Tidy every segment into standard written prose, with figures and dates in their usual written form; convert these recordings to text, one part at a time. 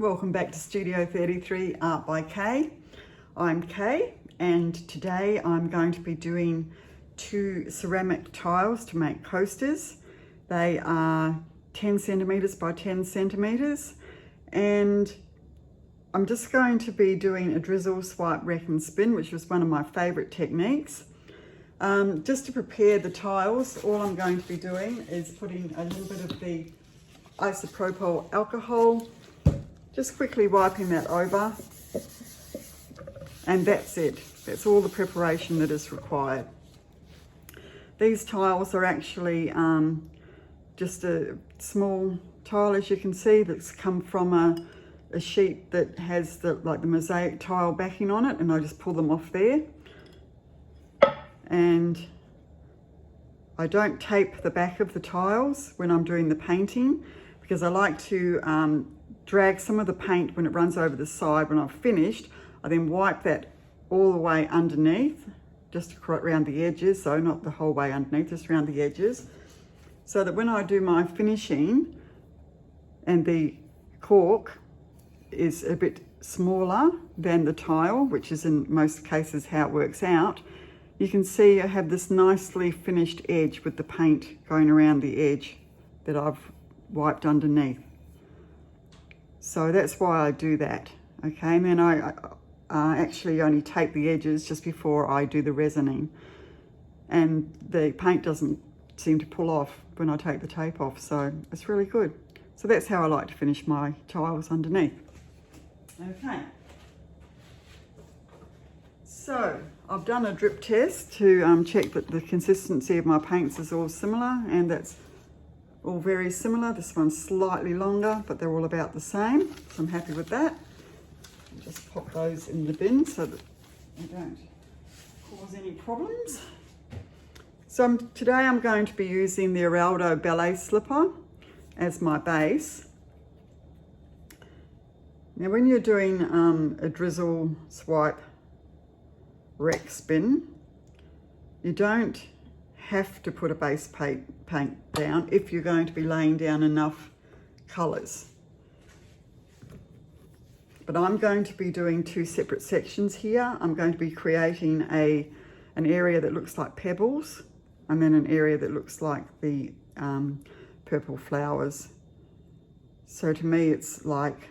Welcome back to Studio 33 Art by Kay. I'm Kay and today I'm going to be doing 2 ceramic tiles to make coasters. They are 10 centimeters by 10 centimeters and I'm just going to be doing a drizzle, swipe, wreck and spin, which was one of my favorite techniques. Just to prepare the tiles, all I'm going to be doing is putting a little bit of the isopropyl alcohol, just quickly wiping that over, and that's it. That's all the preparation that is required. These tiles are actually just a small tile, as you can see, that's come from a sheet that has the mosaic tile backing on it, and I just pull them off there. And I don't tape the back of the tiles when I'm doing the painting, because I like to drag some of the paint when it runs over the side. When I've finished, I then wipe that all the way underneath, just around the edges, so not the whole way underneath, just around the edges, so that when I do my finishing and the cork is a bit smaller than the tile, which is in most cases how it works out, you can see I have this nicely finished edge with the paint going around the edge that I've wiped underneath. So that's why I do that. Okay, and then I actually only tape the edges just before I do the resining, and the paint doesn't seem to pull off when I take the tape off, so it's really good. So that's how I like to finish my tiles underneath. Okay, so I've done a drip test to check that the consistency of my paints is all similar, and that's all very similar. This one's slightly longer, but they're all about the same, so I'm happy with that. I'll just pop those in the bin so that they don't cause any problems. So today I'm going to be using the Eraldo Ballet slipper as my base. Now when you're doing a drizzle, swipe, wreck, spin, you don't have to put a base paint down if you're going to be laying down enough colours. But I'm going to be doing 2 separate sections here. I'm going to be creating an area that looks like pebbles, and then an area that looks like the purple flowers. So to me it's like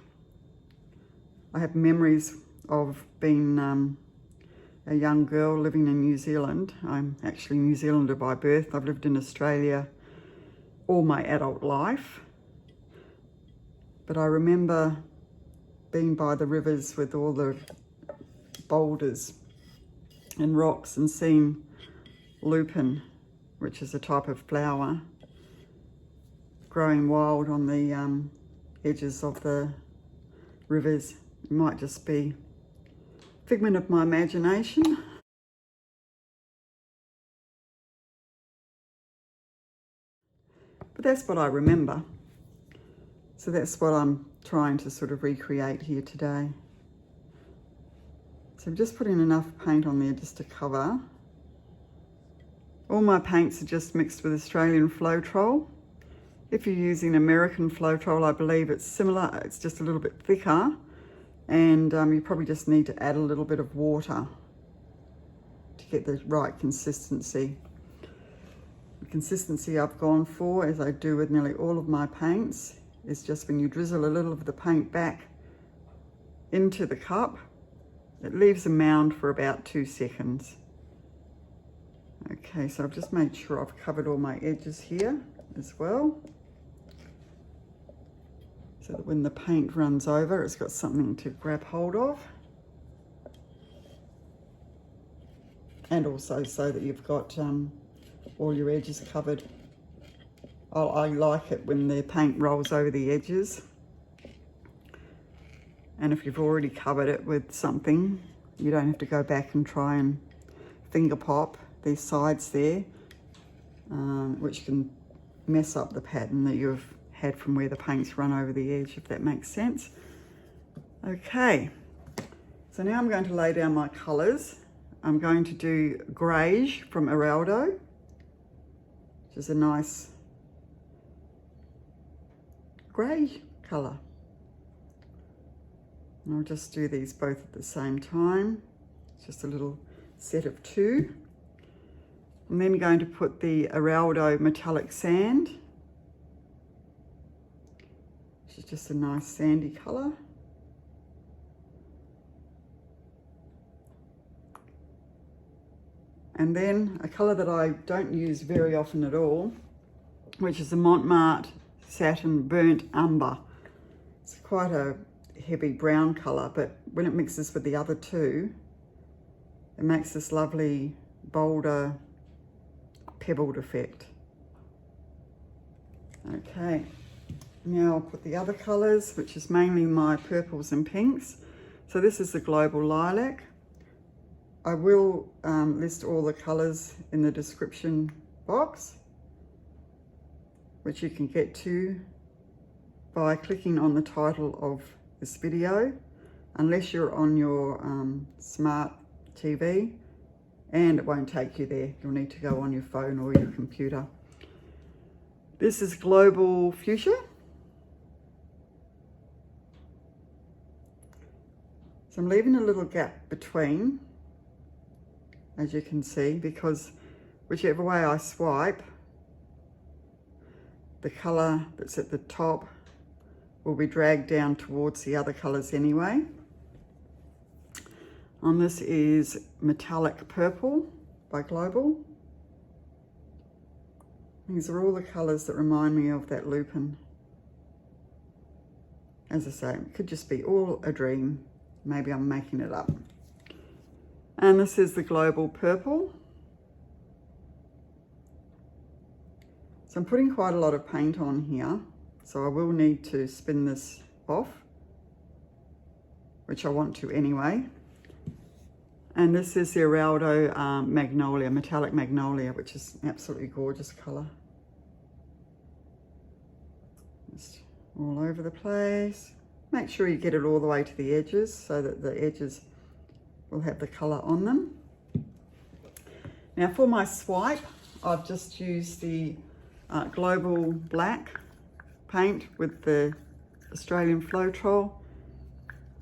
I have memories of being a young girl living in New Zealand. I'm actually a New Zealander by birth. I've lived in Australia all my adult life. But I remember being by the rivers with all the boulders and rocks and seeing LUPIN, which is a type of flower, growing wild on the edges of the rivers. It might just be figment of my imagination. But that's what I remember. So that's what I'm trying to sort of recreate here today. So I'm just putting enough paint on there just to cover. All my paints are just mixed with Australian Floetrol. If you're using American Floetrol, I believe it's similar, it's just a little bit thicker. And you probably just need to add a little bit of water to get the right consistency. The consistency I've gone for, as I do with nearly all of my paints, is just when you drizzle a little of the paint back into the cup, it leaves a mound for about 2 seconds. Okay, so I've just made sure I've covered all my edges here as well, so that when the paint runs over, it's got something to grab hold of. And also so that you've got all your edges covered. I like it when the paint rolls over the edges. And if you've already covered it with something, you don't have to go back and try and finger pop these sides there, which can mess up the pattern that you've had from where the paint's run over the edge, if that makes sense. Okay, so now I'm going to lay down my colours. I'm going to do Greige from Eraldo, which is a nice grey colour. And I'll just do these both at the same time. It's just a little set of 2. I'm then going to put the Eraldo metallic sand, which is just a nice sandy colour. And then a colour that I don't use very often at all, which is the Mont Satin Burnt Umber. It's quite a heavy brown colour, but when it mixes with the other 2, it makes this lovely, bolder, pebbled effect. Okay, now I'll put the other colours, which is mainly my purples and pinks. So this is the Global Lilac. I will list all the colours in the description box, which you can get to by clicking on the title of this video, unless you're on your smart TV, and it won't take you there. You'll need to go on your phone or your computer. This is Global Fuschia. So I'm leaving a little gap between, as you can see, because whichever way I swipe, the colour that's at the top will be dragged down towards the other colours anyway. And this is Metallic Purple by Global. These are all the colours that remind me of that Lupin. As I say, it could just be all a dream. Maybe I'm making it up. And this is the Global Purple. So I'm putting quite a lot of paint on here, so I will need to spin this off, which I want to anyway. And this is the Eraldo Magnolia, Metallic Magnolia, which is an absolutely gorgeous colour. Just all over the place. Make sure you get it all the way to the edges so that the edges will have the colour on them. Now for my swipe, I've just used the Global Black paint with the Australian Floetrol.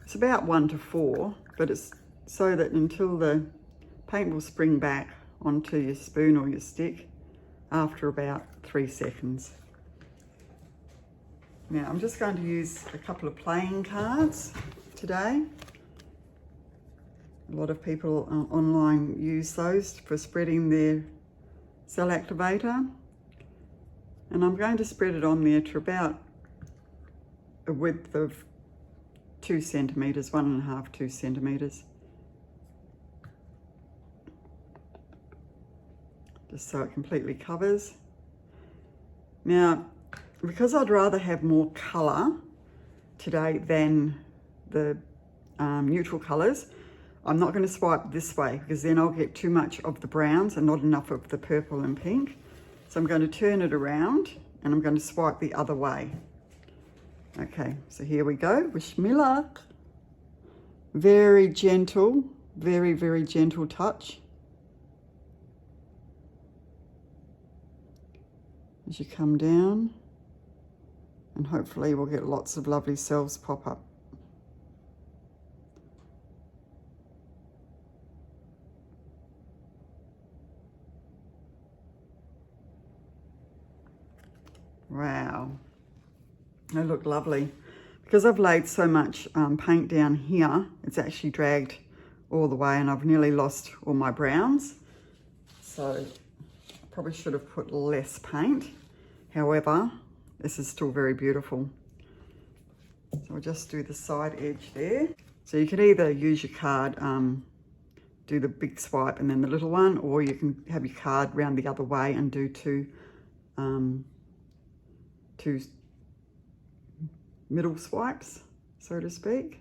It's about 1:4, but it's so that until the paint will spring back onto your spoon or your stick after about 3 seconds. Now I'm just going to use a couple of playing cards today. A lot of people online use those for spreading their cell activator. And I'm going to spread it on there to about a width of 2 centimetres, 1.5, 2 centimetres. Just so it completely covers. Now, because I'd rather have more colour today than the neutral colours, I'm not going to swipe this way because then I'll get too much of the browns and not enough of the purple and pink. So I'm going to turn it around and I'm going to swipe the other way. Okay, so here we go. Wish me luck. Very gentle, very, very gentle touch. As you come down, and hopefully we'll get lots of lovely cells pop up. Wow, they look lovely. Because I've laid so much paint down here, it's actually dragged all the way and I've nearly lost all my browns. So I probably should have put less paint. However, this is still very beautiful. So I'll just do the side edge there. So you could either use your card, do the big swipe and then the little one, or you can have your card round the other way and do two middle swipes, so to speak.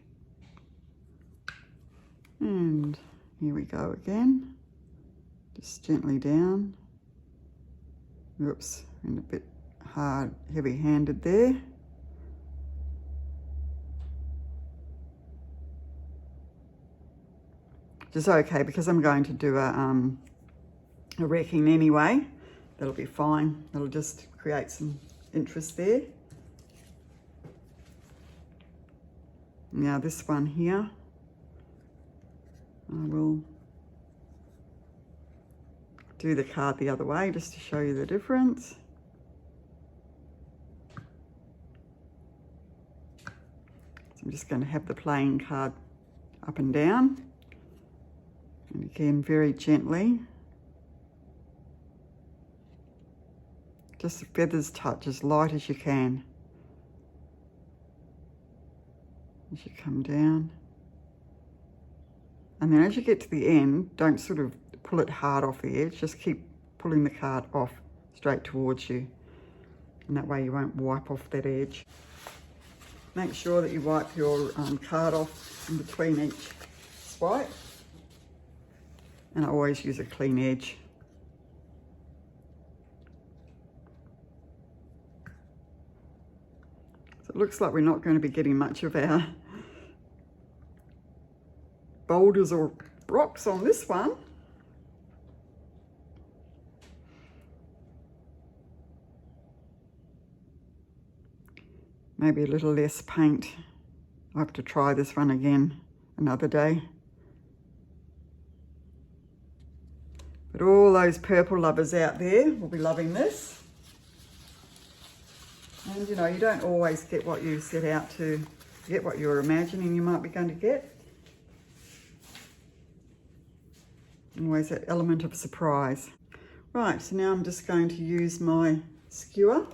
And here we go again. Just gently down. Oops, and a bit hard, heavy-handed there. Which is okay because I'm going to do a wrecking anyway. That'll be fine. That'll just create some interest there. Now this one here, I will do the card the other way just to show you the difference. So I'm just going to have the playing card up and down, and again very gently, just the feathers touch as light as you can as you come down. And then as you get to the end, don't sort of pull it hard off the edge, just keep pulling the card off straight towards you, and that way you won't wipe off that edge. Make sure that you wipe your card off in between each swipe, and I always use a clean edge. So it looks like we're not going to be getting much of our boulders or rocks on this one. Maybe a little less paint. I'll have to try this one again another day. But all those purple lovers out there will be loving this. And you know, you don't always get what you set out to get, what you're imagining you might be going to get. Always that element of surprise. Right, so now I'm just going to use my skewer.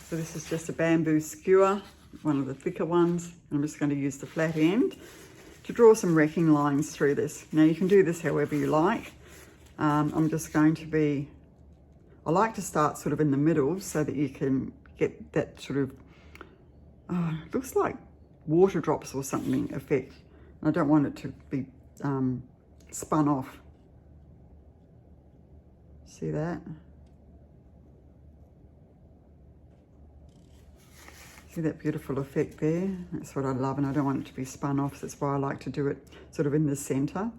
So this is just a bamboo skewer, one of the thicker ones. I'm just going to use the flat end to draw some wrecking lines through this. Now you can do this however you like. I'm just going to be, I like to start sort of in the middle so that you can get that sort of, looks like water drops or something effect. I don't want it to be spun off. See that? See that beautiful effect there? That's what I love, and I don't want it to be spun off, so that's why I like to do it sort of in the center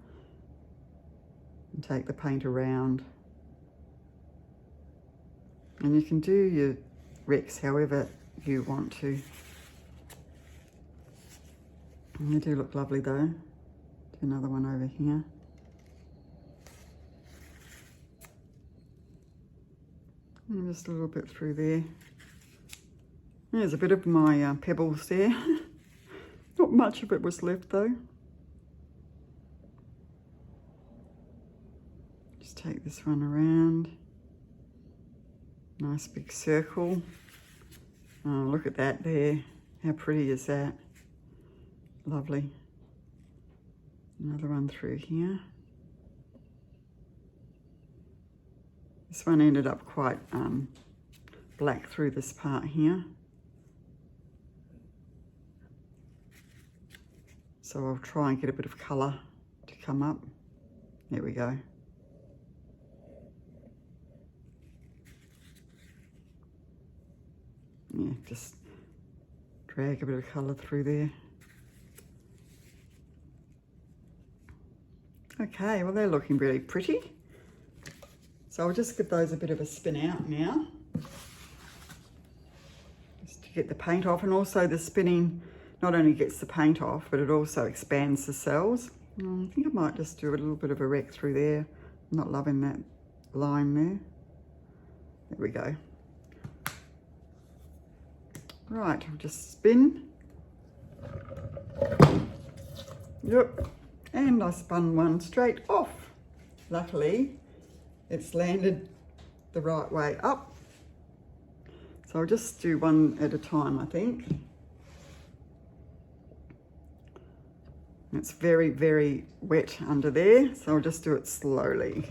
and take the paint around. And you can do your wrecks however you want to. And they do look lovely though. Do another one over here. And just a little bit through there. There's a bit of my pebbles there. Not much of it was left though. Just take this one around. Nice big circle. Oh, look at that there. How pretty is that? Lovely. Another one through here. This one ended up quite black through this part here. So I'll try and get a bit of colour to come up. There we go. Yeah, just drag a bit of colour through there. Okay, well they're looking really pretty. So I'll just give those a bit of a spin out now. Just to get the paint off, and also the spinning not only gets the paint off, but it also expands the cells. I think I might just do a little bit of a wreck through there. I'm not loving that line there. There we go. Right, I'll just spin. Yep, and I spun one straight off. Luckily, it's landed the right way up. So I'll just do one at a time, I think. It's very, very wet under there, so I'll just do it slowly.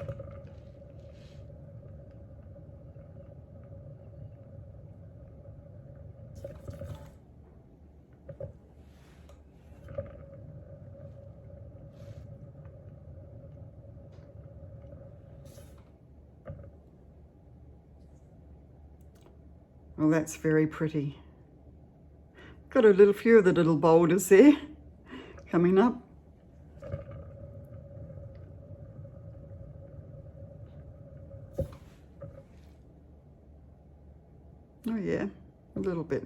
Well, that's very pretty. Got a little few of the little boulders there coming up. Oh yeah, a little bit.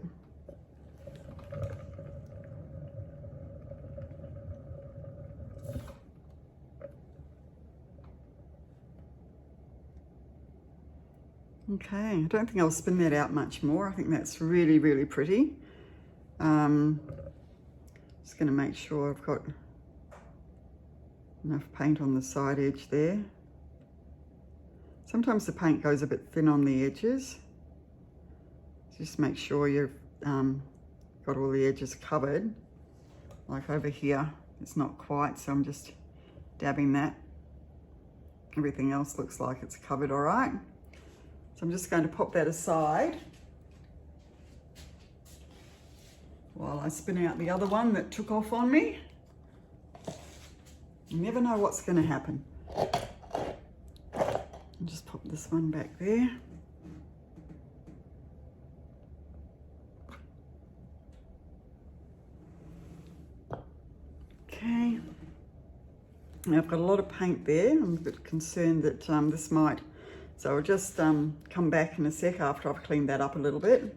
Okay, I don't think I'll spin that out much more. I think that's really, really pretty. Just going to make sure I've got enough paint on the side edge there. Sometimes the paint goes a bit thin on the edges. Just make sure you've got all the edges covered. Like over here, it's not quite, so I'm just dabbing that. Everything else looks like it's covered all right. So I'm just going to pop that aside while I spin out the other one that took off on me. You never know what's going to happen. I'll just pop this one back there. Okay. Now I've got a lot of paint there. I'm a bit concerned that this might, so I'll just come back in a sec after I've cleaned that up a little bit.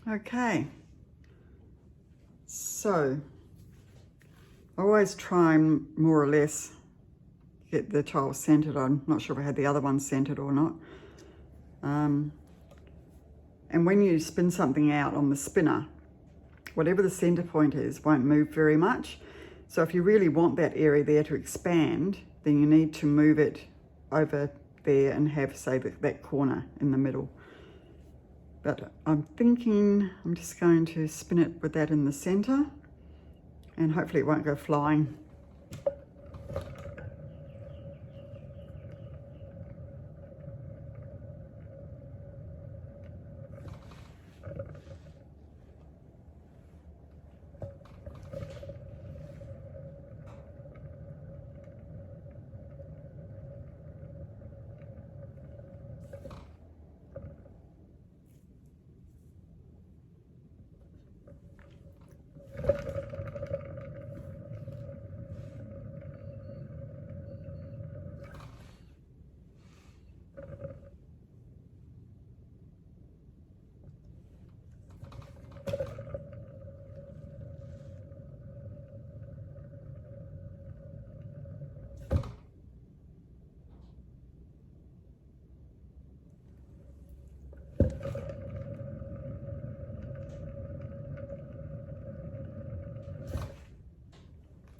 Okay. So I always try and more or less get the tile centered. I'm not sure if I had the other one centered or not. And when you spin something out on the spinner, whatever the center point is won't move very much. So if you really want that area there to expand, then you need to move it over there and have, say, that corner in the middle. But I'm thinking I'm just going to spin it with that in the center, and hopefully it won't go flying.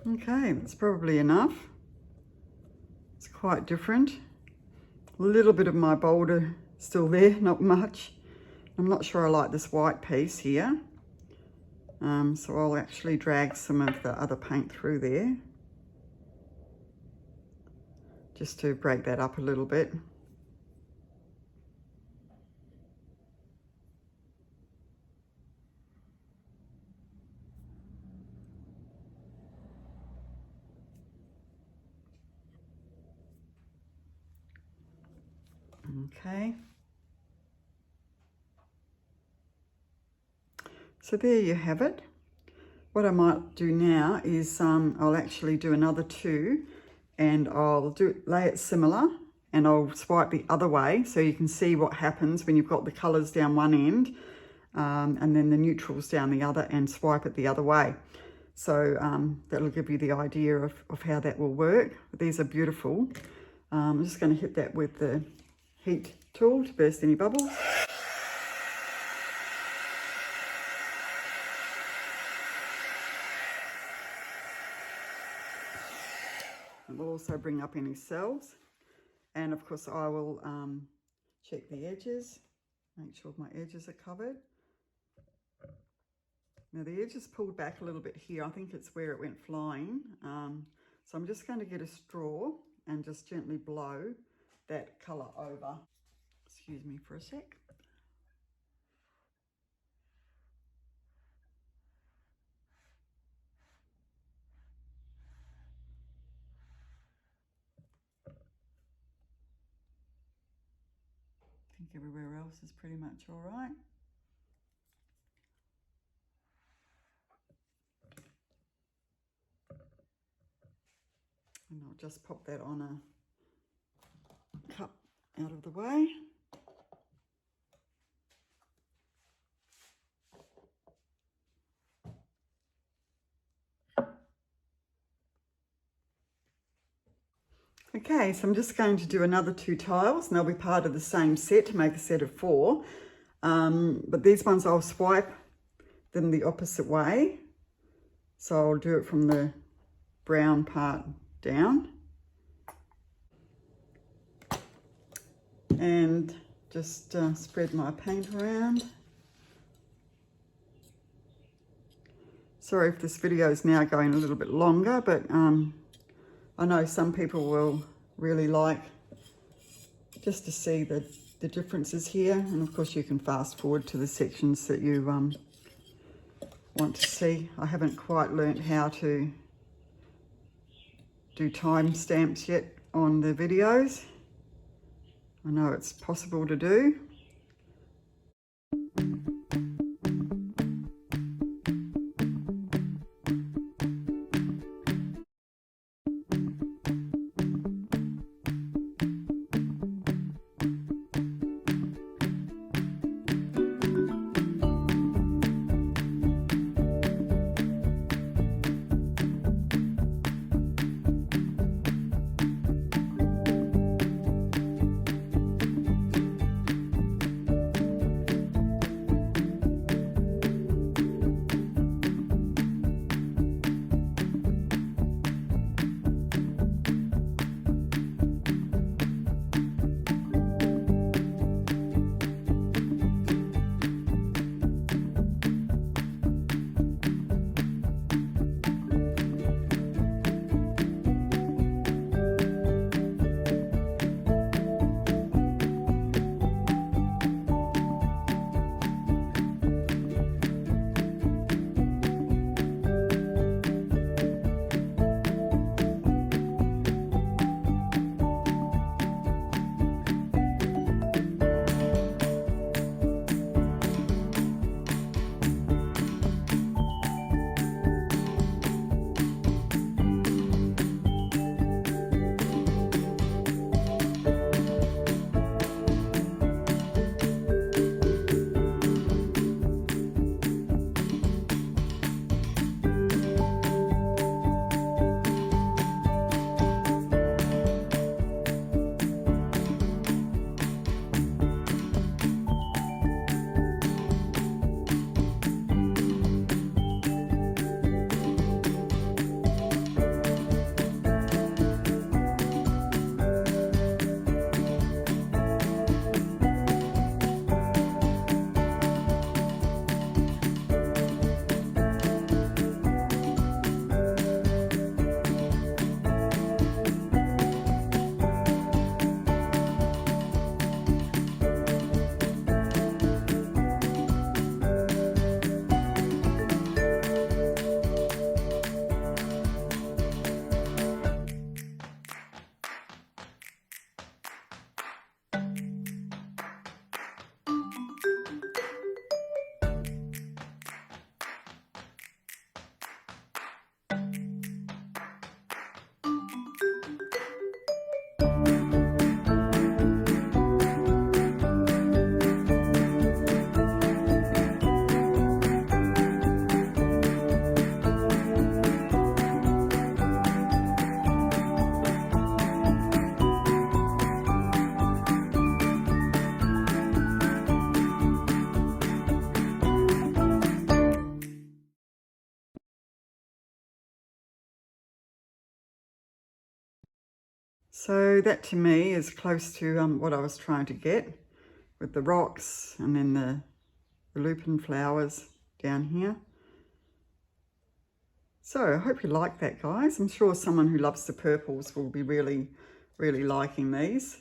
Okay, that's probably enough. It's quite different. A little bit of my boulder still there, not much. I'm not sure I like this white piece here. So I'll actually drag some of the other paint through there, just to break that up a little bit. Okay. So there you have it. What I might do now is I'll actually do another two, and I'll lay it similar, and I'll swipe the other way so you can see what happens when you've got the colours down one end and then the neutrals down the other, and swipe it the other way. So that'll give you the idea of how that will work. But these are beautiful. I'm just going to hit that with the heat tool to burst any bubbles. It will also bring up any cells. And of course I will check the edges, make sure my edges are covered. Now the edge is pulled back a little bit here. I think it's where it went flying. So I'm just going to get a straw and just gently blow that colour over. Excuse me for a sec. I think everywhere else is pretty much all right. And I'll just pop that on a cup out of the way. Okay, so I'm just going to do another 2 tiles, and they'll be part of the same set to make a set of 4. But these ones I'll swipe them the opposite way. So I'll do it from the brown part down. And just spread my paint around. Sorry if this video is now going a little bit longer, but I know some people will really like just to see the differences here. And of course you can fast forward to the sections that you want to see. I haven't quite learnt how to do timestamps yet on the videos. I know it's possible to do. So that to me is close to what I was trying to get with the rocks and then the lupin flowers down here. So I hope you like that, guys. I'm sure someone who loves the purples will be really, really liking these.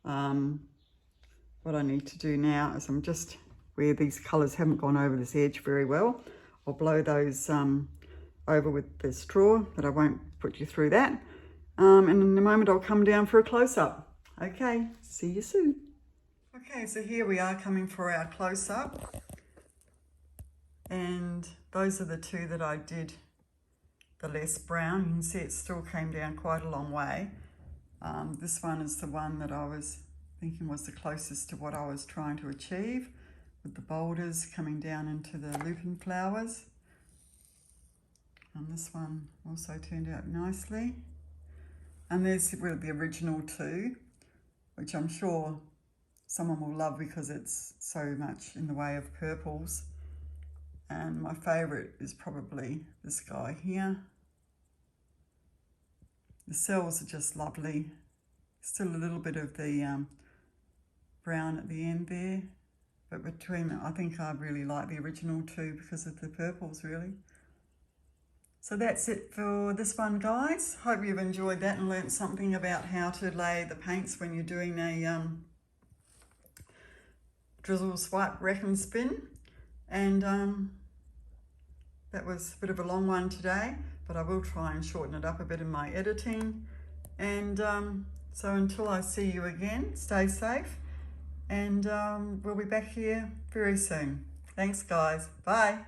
What I need to do now is I'm just, where these colours haven't gone over this edge very well, I'll blow those over with the straw, but I won't put you through that. And in a moment I'll come down for a close-up. Okay, see you soon. Okay, so here we are coming for our close-up. And those are the two that I did the less brown. You can see it still came down quite a long way. This one is the one that I was thinking was the closest to what I was trying to achieve, with the boulders coming down into the lupin flowers. And this one also turned out nicely. And there's really the original too, which I'm sure someone will love because it's so much in the way of purples. And my favourite is probably this guy here. The cells are just lovely. Still a little bit of the brown at the end there. But between, I think I really like the original too because of the purples really. So that's it for this one, guys. Hope you've enjoyed that and learnt something about how to lay the paints when you're doing a drizzle, swipe, rack and spin. And that was a bit of a long one today, but I will try and shorten it up a bit in my editing. And so until I see you again, stay safe, and we'll be back here very soon. Thanks, guys. Bye.